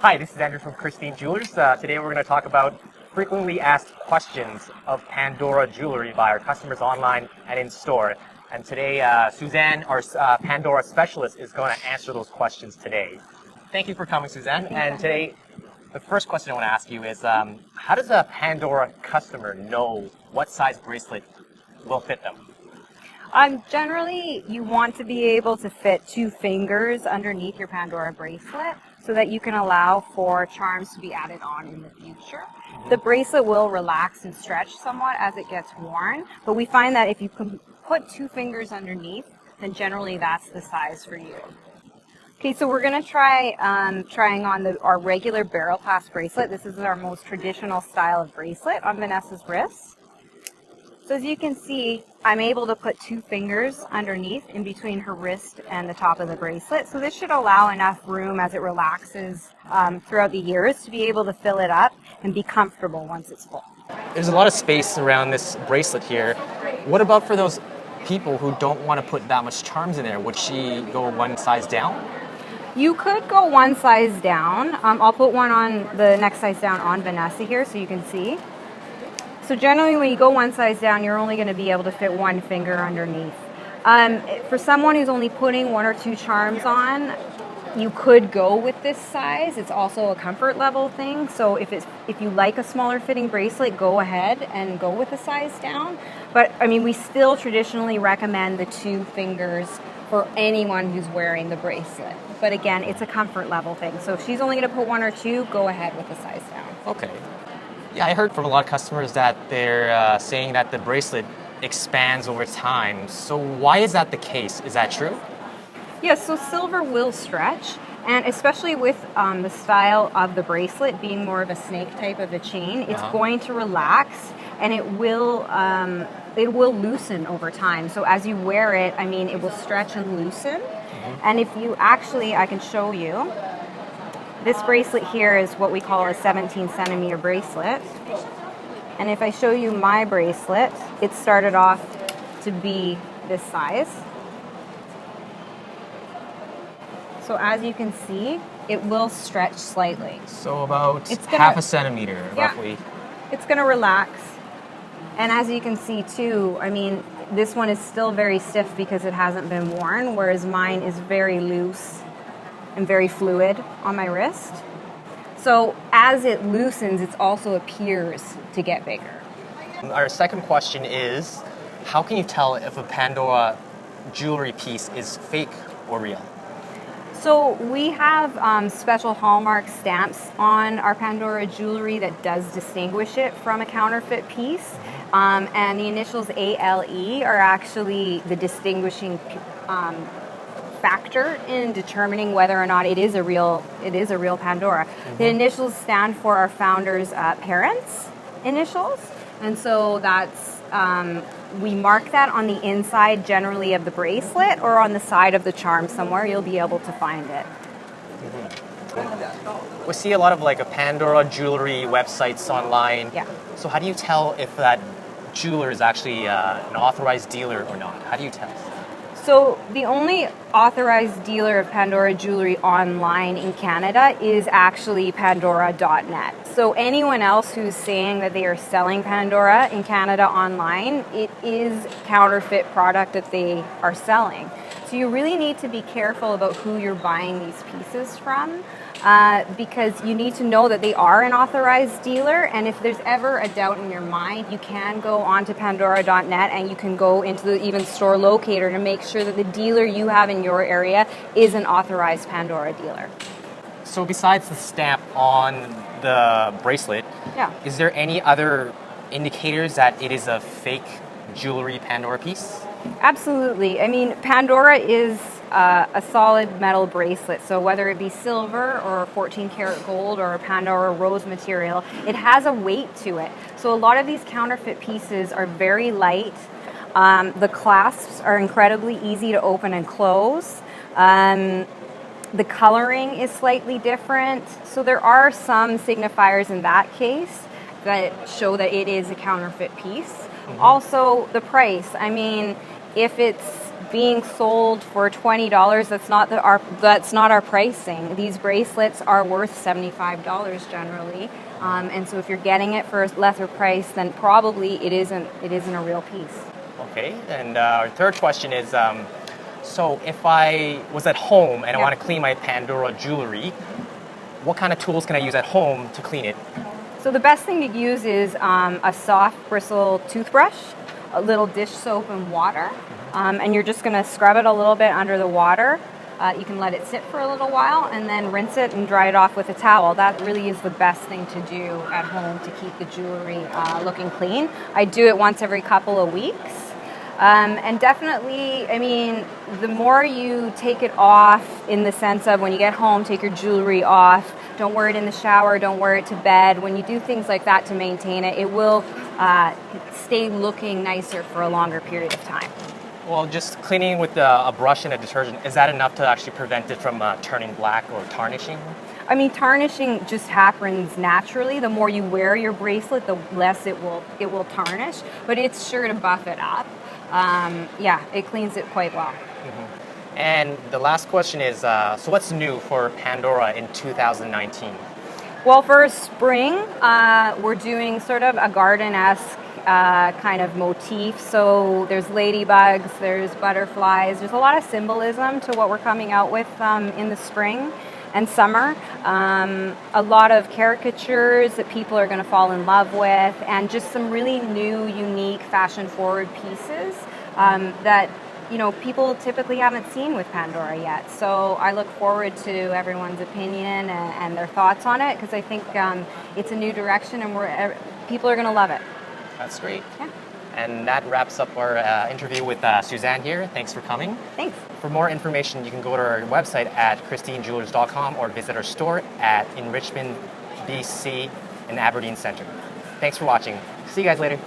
Hi, this is Andrew from Christine Jewelers. Today we're going to talk about frequently asked questions of Pandora jewelry by our customers online and in store. And today, Suzanne, our Pandora specialist, is going to answer those questions today. Thank you for coming, Suzanne. And today, the first question I want to ask you is, how does a Pandora customer know what size bracelet will fit them? Generally, you want to be able to fit 2 fingers underneath your Pandora bracelet so that you can allow for charms to be added on in the future. The bracelet will relax and stretch somewhat as it gets worn, but we find that if you can put 2 fingers underneath, then generally that's the size for you. Okay, so we're going to try trying on our regular barrel clasp bracelet. This is our most traditional style of bracelet on Vanessa's wrist. So as you can see, I'm able to put 2 fingers underneath in between her wrist and the top of the bracelet. So this should allow enough room as it relaxes throughout the years to be able to fill it up and be comfortable once it's full. There's a lot of space around this bracelet here. What about for those people who don't want to put that much charms in there? Would she go one size down? You could go one size down. I'll put one on the next size down on Vanessa here so you can see. So generally when you go one size down, you're only going to be able to fit 1 finger underneath. For someone who's only putting 1 or 2 charms on, you could go with this size. It's also a comfort level thing. So if you like a smaller fitting bracelet, go ahead and go with a size down. But I mean, we still traditionally recommend the 2 fingers for anyone who's wearing the bracelet. But again, it's a comfort level thing. So if she's only going to put 1 or 2, go ahead with a size down. Okay. Yeah, I heard from a lot of customers that they're saying that the bracelet expands over time. So why is that the case? Is that true? Yes, so silver will stretch, and especially with the style of the bracelet being more of a snake type of a chain, it's going to relax and it will loosen over time. So as you wear it, I mean, it will stretch and loosen. And if you actually, I can show you. This bracelet here is what we call a 17 centimeter bracelet. And if I show you my bracelet, it started off to be this size. So as you can see, it will stretch slightly. So about half a centimeter, roughly. It's going to relax. And as you can see too, I mean, this one is still very stiff because it hasn't been worn, whereas mine is very loose and very fluid on my wrist. So as it loosens, it also appears to get bigger. Our second question is, how can you tell if a Pandora jewelry piece is fake or real? So we have special hallmark stamps on our Pandora jewelry that does distinguish it from a counterfeit piece. And the initials ALE are actually the distinguishing factor in determining whether or not it is a real Pandora. The initials stand for our founders' parents' initials, and so that's we mark that on the inside generally of the bracelet or on the side of the charm somewhere. You'll be able to find it. We see a lot of like a Pandora jewelry websites online. Yeah. So how do you tell if that jeweler is actually an authorized dealer or not? How do you tell? So the only authorized dealer of Pandora jewelry online in Canada is actually Pandora.net. So anyone else who's saying that they are selling Pandora in Canada online, it is counterfeit product that they are selling. So you really need to be careful about who you're buying these pieces from. Because you need to know that they are an authorized dealer, and if there's ever a doubt in your mind, you can go onto Pandora.net and you can go into the even store locator to make sure that the dealer you have in your area is an authorized Pandora dealer. So besides the stamp on the bracelet, is there any other indicators that it is a fake jewelry Pandora piece? Absolutely. I mean, Pandora is a solid metal bracelet, so whether it be silver or 14 karat gold or a Pandora rose material, it has a weight to it. So a lot of these counterfeit pieces are very light. The clasps are incredibly easy to open and close. The coloring is slightly different. So there are some signifiers in that case that show that it is a counterfeit piece. Also, the price. I mean, if it's being sold for $20, that's not our pricing. These bracelets are worth $75 generally, and so if you're getting it for a lesser price, then probably it isn't a real piece. Okay, and our third question is, so if I was at home and I want to clean my Pandora jewelry, what kind of tools can I use at home to clean it? So the best thing to use is a soft bristle toothbrush, a little dish soap and water, and you're just going to scrub it a little bit under the water. You can let it sit for a little while and then rinse it and dry it off with a towel. That really is the best thing to do at home to keep the jewelry looking clean. I do it once every couple of weeks. And definitely, I mean, the more you take it off in the sense of when you get home, take your jewelry off, don't wear it in the shower, don't wear it to bed. When you do things like that to maintain it, it will stay looking nicer for a longer period of time. Well, just cleaning with a brush and a detergent, is that enough to actually prevent it from turning black or tarnishing? I mean, tarnishing just happens naturally. The more you wear your bracelet, the less it will tarnish, but it's sure to buff it up. Yeah, it cleans it quite well. Mm-hmm. And the last question is, so what's new for Pandora in 2019? Well, for spring, we're doing sort of a garden-esque kind of motif. So there's ladybugs, there's butterflies. There's a lot of symbolism to what we're coming out with in the spring and summer. A lot of caricatures that people are going to fall in love with, and just some really new, unique, fashion-forward pieces that people typically haven't seen with Pandora yet. So I look forward to everyone's opinion and their thoughts on it, because I think it's a new direction, and people are going to love it. That's great. Yeah. And that wraps up our interview with Suzanne here. Thanks for coming. Thanks. For more information, you can go to our website at christinejewelers.com or visit our store in Richmond, BC, in Aberdeen Center. Thanks for watching. See you guys later.